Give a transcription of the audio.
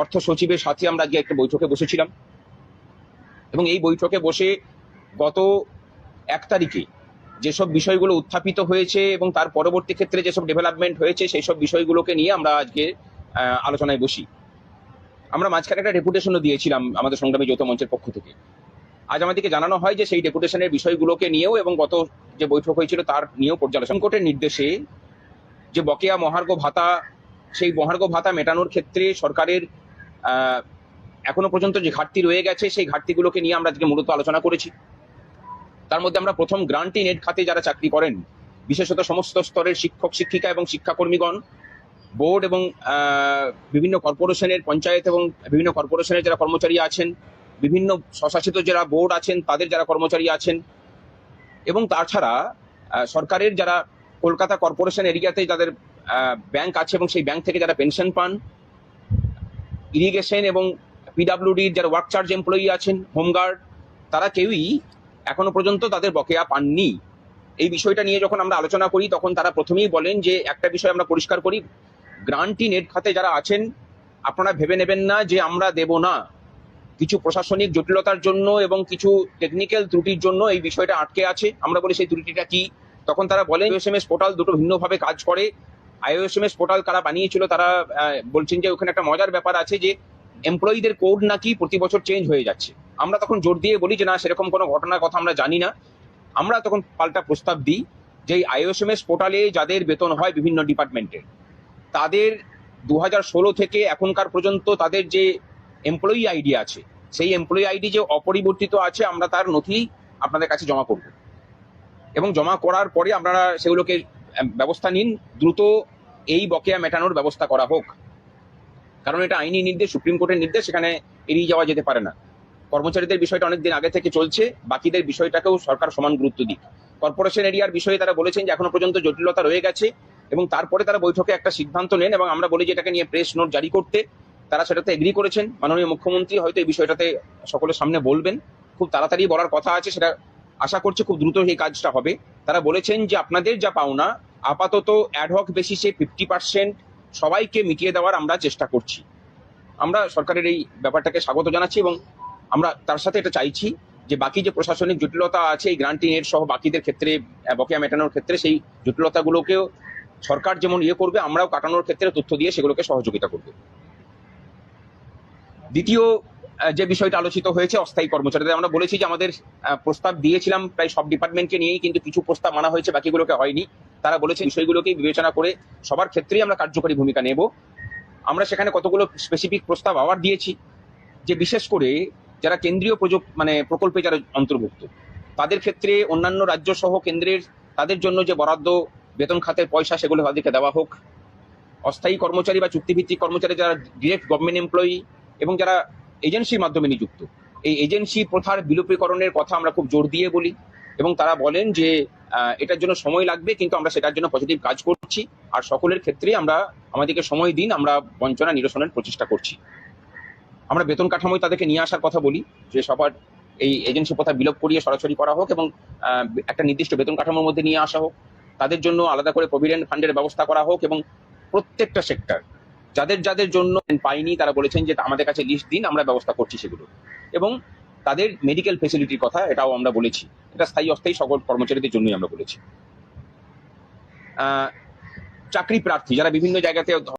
অর্থ সচিবের সাথে আমরা আজকে একটা বৈঠকে বসেছিলাম এবং এই বৈঠকে বসে গত 1 তারিখে যেসব বিষয়গুলো উত্থাপিত হয়েছে এবং তার পরবর্তী ক্ষেত্রে যেসব ডেভেলপমেন্ট হয়েছে সেই সব বিষয়গুলোকে নিয়ে আমরা আজকে আলোচনায় বসি। আমরা মাঝখানে একটা ডেপুটেশনও দিয়েছিলাম আমাদের সংগ্রামী যৌথ মঞ্চের পক্ষ থেকে। আজ আমাদেরকে জানানো হয় যে সেই ডেপুটেশনের বিষয়গুলোকে নিয়েও এবং গত যে বৈঠক হয়েছিল তার নিয়েও পর্যালোচনা। কোর্টের নির্দেশে যে বকেয়া মহার্ঘ ভাতা, সেই মহার্ঘ ভাতা মেটানোর ক্ষেত্রে সরকারের এখনো পর্যন্ত যে ঘাটতি রয়ে গেছে সেই ঘাটতিগুলোকে নিয়ে আমরা আজকে মূলত আলোচনা করেছি। তার মধ্যে আমরা প্রথম গ্রান্টি নেট খাতে যারা চাকরি করেন, বিশেষত সমস্ত স্তরের শিক্ষক শিক্ষিকা এবং শিক্ষাকর্মীগণ, বোর্ড এবং বিভিন্ন কর্পোরেশনের পঞ্চায়েত এবং বিভিন্ন কর্পোরেশনের যারা কর্মচারী আছেন, বিভিন্ন স্বশাসিত যারা বোর্ড আছেন তাদের যারা কর্মচারী আছেন, এবং তাছাড়া সরকারের যারা কলকাতা কর্পোরেশন এরিয়াতে যাদের ব্যাংক আছে এবং সেই ব্যাংক থেকে যারা পেনশন পান, ইরিগেশন এবং পিডাব্লিউডির যারা ওয়ার্ক চার্জ এমপ্লয়ি আছেন, হোমগার্ড, তারা কেউই এখনো পর্যন্ত তাদের বকেয়া পাননি। এই বিষয়টা নিয়ে যখন আমরা আলোচনা করি তখন তারা প্রথমেই বলেন যে একটা বিষয় আমরা পরিষ্কার করি, গ্রান্টি নেট খাতে যারা আছেন আপনারা ভেবে নেবেন না যে আমরা দেব না। কিছু প্রশাসনিক জটিলতার জন্য এবং কিছু টেকনিক্যাল ত্রুটির জন্য এই বিষয়টা আটকে আছে। আমরা বলি সেই ত্রুটিটা কি? তখন তারা বলেন আইওএসএমএস পোর্টাল দুটো ভিন্নভাবে কাজ করে। আইওএসএমএস পোর্টাল কারা বানিয়েছিল তারা বলছেন যে ওখানে একটা মজার ব্যাপার আছে যে এমপ্লয়ীদের কোড নাকি প্রতি বছর চেঞ্জ হয়ে যাচ্ছে। আমরা তখন জোর দিয়ে বলি যে না, সেরকম কোনো ঘটনার কথা আমরা জানি না। আমরা তখন পাল্টা প্রস্তাব দিই যে আইওএসএমএস পোর্টালে যাদের বেতন হয় বিভিন্ন ডিপার্টমেন্টের, তাদের 2016 থেকে এখনকার পর্যন্ত তাদের যে এমপ্লয়ি আইডি আছে, সেই এমপ্লয়ি আইডি যে অপরিবর্তিত আছে আমরা তার নথি আপনাদের কাছে জমা করব এবং জমা করার পরে আপনারা সেগুলোকে ব্যবস্থা নিন, দ্রুত এই বকেয়া মেটানোর ব্যবস্থা করা হোক। কারণ এটা আইনি নির্দেশ, সুপ্রিম কোর্টের নির্দেশ, সেখানে এড়িয়ে যাওয়া যেতে পারে না। কর্মচারীদের বিষয়টা অনেকদিন আগে থেকে চলছে, বাকিদের বিষয়টাকেও সরকার সমান গুরুত্ব দিক। কর্পোরেশন এরিয়ার বিষয়ে তারা বলেছেন যে এখনো পর্যন্ত জটিলতা রয়ে গেছে এবং তারপরে তারা বৈঠকে একটা সিদ্ধান্ত নেন এবং আমরা বলি যে এটাকে নিয়ে প্রেস নোট জারি করতে। তারা সেটাতে এগ্রি করেছেন। মাননীয় মুখ্যমন্ত্রী হয়তো এই বিষয়টাতে সকলের সামনে বলবেন, খুব তাড়াতাড়ি বলার কথা আছে, সেটা আশা করছি খুব দ্রুত এই কাজটা হবে। তারা বলেছেন যে আপনাদের যা পাওনা আপাতত অ্যাডহক বেসিসে 50% সবাইকে মিটিয়ে দেওয়ার আমরা চেষ্টা করছি। আমরা সরকারের এই ব্যাপারটাকে স্বাগত জানাচ্ছি এবং আমরা তার সাথে এটা চাইছি যে বাকি যে প্রশাসনিক জটিলতা আছে এই গ্রান্টিং এর সহ বাকিদের ক্ষেত্রে বকেয়া মেটানোর ক্ষেত্রে সেই জটিলতাগুলোকেও সরকার যেমন করবে, আমরাও কাটানোর ক্ষেত্রে তথ্য দিয়ে সেগুলোকে সহযোগিতা করব। দ্বিতীয় যে বিষয়টা আলোচিত হয়েছে অস্থায়ী কর্মচারীদের, আমরা বলেছি যে আমাদের প্রস্তাব দিয়েছিলাম প্রায় সব ডিপার্টমেন্টকে নিয়েই, কিন্তু কিছু প্রস্তাব মানা হয়েছে, বাকিগুলোকে হয়নি। তারা বলেছে বিষয়গুলোকে বিবেচনা করে সবার ক্ষেত্রেই আমরা কার্যকরী ভূমিকা নেব। আমরা সেখানে কতগুলো স্পেসিফিক প্রস্তাব আবার দিয়েছি যে বিশেষ করে যারা কেন্দ্রীয় প্রকল্পে যারা অন্তর্ভুক্ত তাদের ক্ষেত্রে অন্যান্য রাজ্য সহ কেন্দ্রের তাদের জন্য যে বরাদ্দ বেতন খাতের পয়সা সেগুলো তাদেরকে দেওয়া হোক। অস্থায়ী কর্মচারী বা চুক্তিভিত্তিক কর্মচারী যারা ডিরেক্ট গভর্নমেন্ট এমপ্লয়ি এবং যারা এজেন্সির মাধ্যমে নিযুক্ত, এই এজেন্সি প্রথার বিলোপীকরণের কথা আমরা খুব জোর দিয়ে বলি এবং তারা বলেন যে এটার জন্য সময় লাগবে, কিন্তু আমরা সেটার জন্য পজিটিভ কাজ করছি আর সকলের ক্ষেত্রে আমরা আমাদেরকে সময় দিন, আমরা বঞ্চনা নিরসনের প্রচেষ্টা করছি। আমরা বেতন কাঠামোয় তাদেরকে নিয়ে আসার কথা বলি যে সবার এই এজেন্সি প্রথা বিলোপ করিয়ে সরাসরি করা হোক এবং একটা নির্দিষ্ট বেতন কাঠামোর মধ্যে নিয়ে আসা হোক। তাদের জন্য আলাদা করে প্রভিডেন্ট ফান্ডের ব্যবস্থা করা হোক এবং প্রত্যেকটা সেক্টর যাদের যাদের জন্য পাইনি তারা বলেছেন যে আমাদের কাছে লিস্ট দিন, আমরা ব্যবস্থা করছি সেগুলো। এবং তাদের মেডিকেল ফেসিলিটির কথা এটাও আমরা বলেছি, এটা স্থায়ী অস্থায়ী সকল কর্মচারীদের জন্যই আমরা বলেছি। চাকরি প্রার্থী যারা বিভিন্ন জায়গাতে